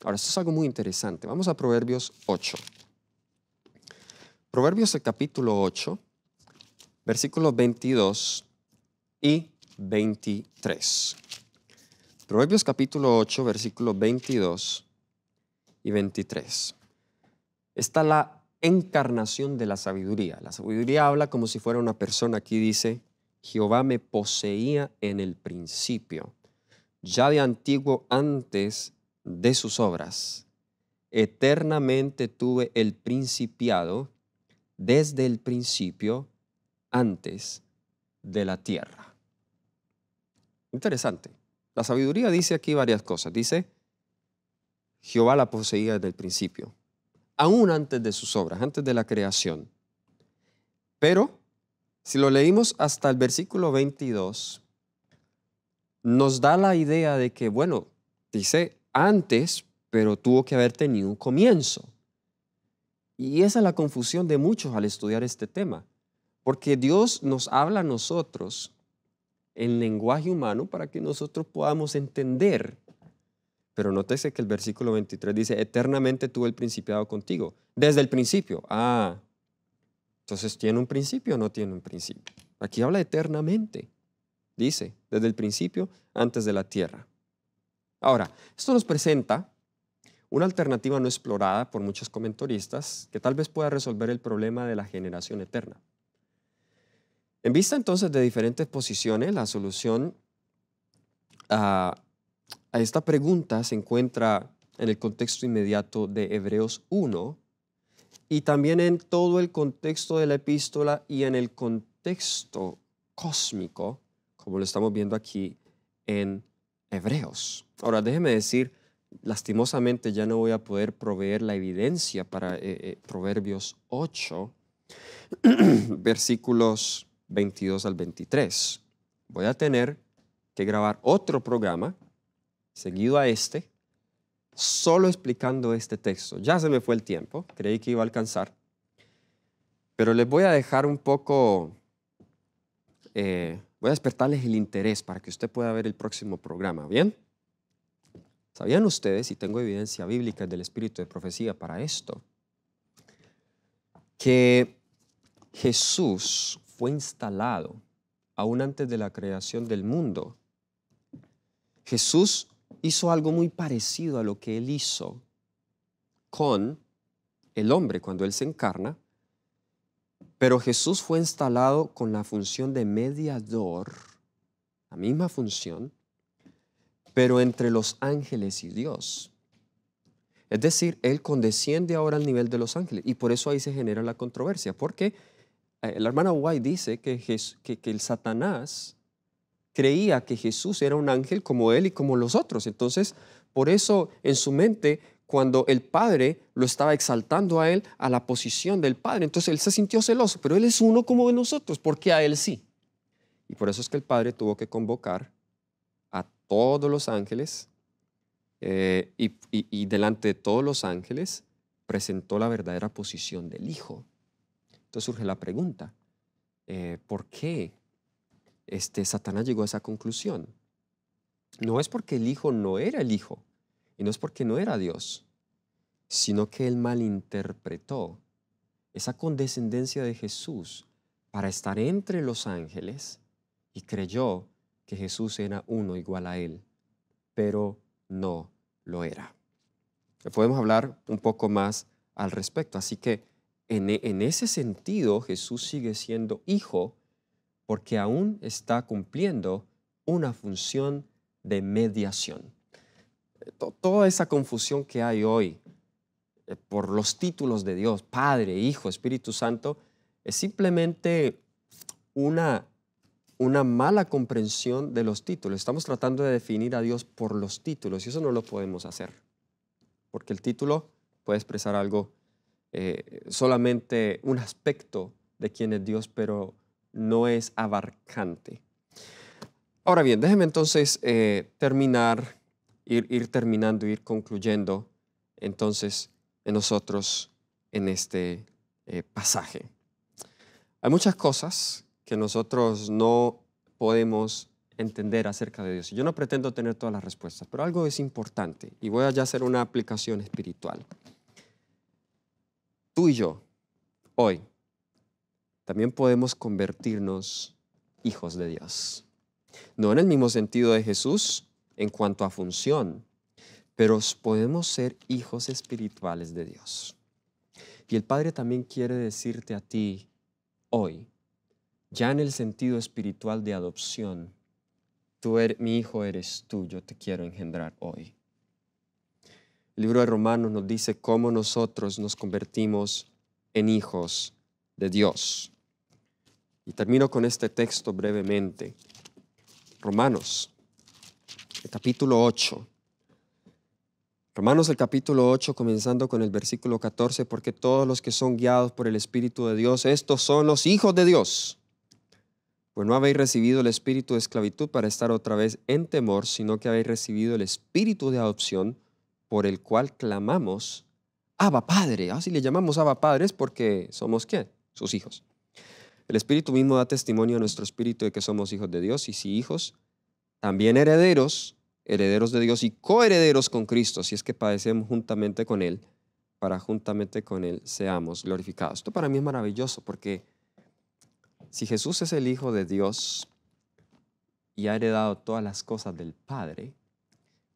Ahora, esto es algo muy interesante. Vamos a Proverbios 8. Proverbios el capítulo 8, versículos 22 y 23. Proverbios capítulo 8, versículos 22 y 23. Está la encarnación de la sabiduría. La sabiduría habla como si fuera una persona. Aquí dice, Jehová me poseía en el principio, ya de antiguo antes de sus obras. Eternamente tuve el principiado desde el principio antes de la tierra. Interesante. La sabiduría dice aquí varias cosas. Dice, Jehová la poseía desde el principio, aún antes de sus obras, antes de la creación. Pero, si lo leímos hasta el versículo 22, nos da la idea de que, bueno, dice antes, pero tuvo que haber tenido un comienzo. Y esa es la confusión de muchos al estudiar este tema, porque Dios nos habla a nosotros en lenguaje humano para que nosotros podamos entender. Pero nótese que el versículo 23 dice, eternamente tuve el principiado contigo, desde el principio. Entonces, ¿tiene un principio o no tiene un principio? Aquí habla eternamente. Dice, desde el principio, antes de la tierra. Ahora, esto nos presenta una alternativa no explorada por muchos comentaristas que tal vez pueda resolver el problema de la generación eterna. En vista entonces de diferentes posiciones, la solución a esta pregunta se encuentra en el contexto inmediato de Hebreos 1 y también en todo el contexto de la epístola y en el contexto cósmico, como lo estamos viendo aquí en Hebreos. Ahora, déjeme decir, lastimosamente ya no voy a poder proveer la evidencia para Proverbios 8, versículos 22 al 23. Voy a tener que grabar otro programa seguido a este solo explicando este texto. Ya se me fue el tiempo, creí que iba a alcanzar, pero les voy a dejar un poco, voy a despertarles el interés para que usted pueda ver el próximo programa, ¿bien? ¿Sabían ustedes, y tengo evidencia bíblica del espíritu de profecía para esto, que Jesús fue instalado aún antes de la creación del mundo? Jesús hizo algo muy parecido a lo que Él hizo con el hombre cuando Él se encarna, pero Jesús fue instalado con la función de mediador, la misma función, pero entre los ángeles y Dios. Es decir, Él condesciende ahora al nivel de los ángeles y por eso ahí se genera la controversia, porque la hermana White dice que el Satanás creía que Jesús era un ángel como él y como los otros. Entonces, por eso en su mente, cuando el Padre lo estaba exaltando a él a la posición del Padre, entonces él se sintió celoso, pero él es uno como nosotros, ¿por qué a él sí? Y por eso es que el Padre tuvo que convocar a todos los ángeles y delante de todos los ángeles presentó la verdadera posición del Hijo. Entonces surge la pregunta, ¿por qué Satanás llegó a esa conclusión? No es porque el Hijo no era el Hijo y no es porque no era Dios, sino que él malinterpretó esa condescendencia de Jesús para estar entre los ángeles y creyó que Jesús era uno igual a él, pero no lo era. Podemos hablar un poco más al respecto, así que en ese sentido Jesús sigue siendo hijo porque aún está cumpliendo una función de mediación. Toda esa confusión que hay hoy por los títulos de Dios, Padre, Hijo, Espíritu Santo, es simplemente una mala comprensión de los títulos. Estamos tratando de definir a Dios por los títulos y eso no lo podemos hacer, porque el título puede expresar algo, solamente un aspecto de quién es Dios, pero no es abarcante. Ahora bien, déjeme entonces terminar, ir terminando, ir concluyendo entonces en nosotros en este pasaje. Hay muchas cosas que nosotros no podemos entender acerca de Dios. Yo no pretendo tener todas las respuestas, pero algo es importante y voy a ya hacer una aplicación espiritual. Tú y yo, hoy, también podemos convertirnos hijos de Dios. No en el mismo sentido de Jesús en cuanto a función, pero podemos ser hijos espirituales de Dios. Y el Padre también quiere decirte a ti hoy, ya en el sentido espiritual de adopción, mi hijo eres tú, yo te quiero engendrar hoy. El libro de Romanos nos dice cómo nosotros nos convertimos en hijos de Dios. Y termino con este texto brevemente. Romanos, el capítulo 8. Romanos el capítulo 8, comenzando con el versículo 14, porque todos los que son guiados por el Espíritu de Dios, estos son los hijos de Dios. Pues no habéis recibido el espíritu de esclavitud para estar otra vez en temor, sino que habéis recibido el espíritu de adopción, por el cual clamamos, Abba Padre. Así le llamamos Abba Padre es porque somos ¿qué? Sus hijos. El Espíritu mismo da testimonio a nuestro espíritu de que somos hijos de Dios, y si hijos, también herederos de Dios y coherederos con Cristo, si es que padecemos juntamente con Él, para juntamente con Él seamos glorificados. Esto para mí es maravilloso, porque si Jesús es el Hijo de Dios y ha heredado todas las cosas del Padre,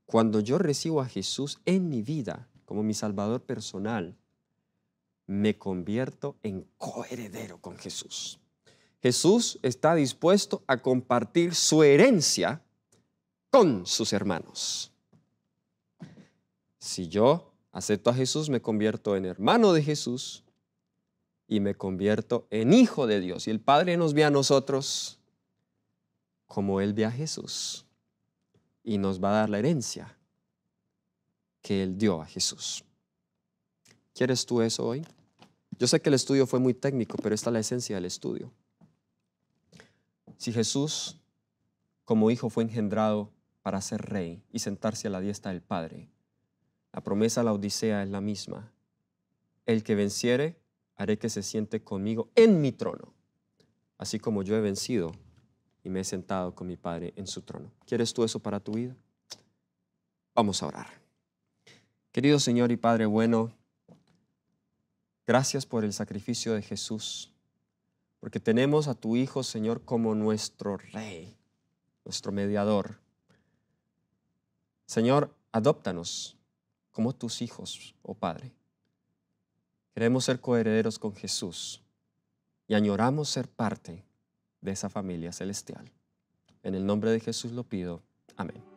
cuando yo recibo a Jesús en mi vida como mi Salvador personal, me convierto en coheredero con Jesús. Jesús está dispuesto a compartir su herencia con sus hermanos. Si yo acepto a Jesús, me convierto en hermano de Jesús y me convierto en hijo de Dios. Y el Padre nos ve a nosotros como Él ve a Jesús y nos va a dar la herencia que Él dio a Jesús. ¿Quieres tú eso hoy? Yo sé que el estudio fue muy técnico, pero esta es la esencia del estudio. Si Jesús, como hijo, fue engendrado para ser rey y sentarse a la diestra del Padre, La promesa a la Odisea es la misma. El que venciere, haré que se siente conmigo en mi trono, así como yo he vencido y me he sentado con mi Padre en su trono. ¿Quieres tú eso para tu vida? Vamos a orar. Querido Señor y Padre bueno, gracias por el sacrificio de Jesús, porque tenemos a tu Hijo, Señor, como nuestro Rey, nuestro mediador. Señor, adóptanos como tus hijos, oh Padre. Queremos ser coherederos con Jesús y añoramos ser parte de esa familia celestial. En el nombre de Jesús lo pido. Amén.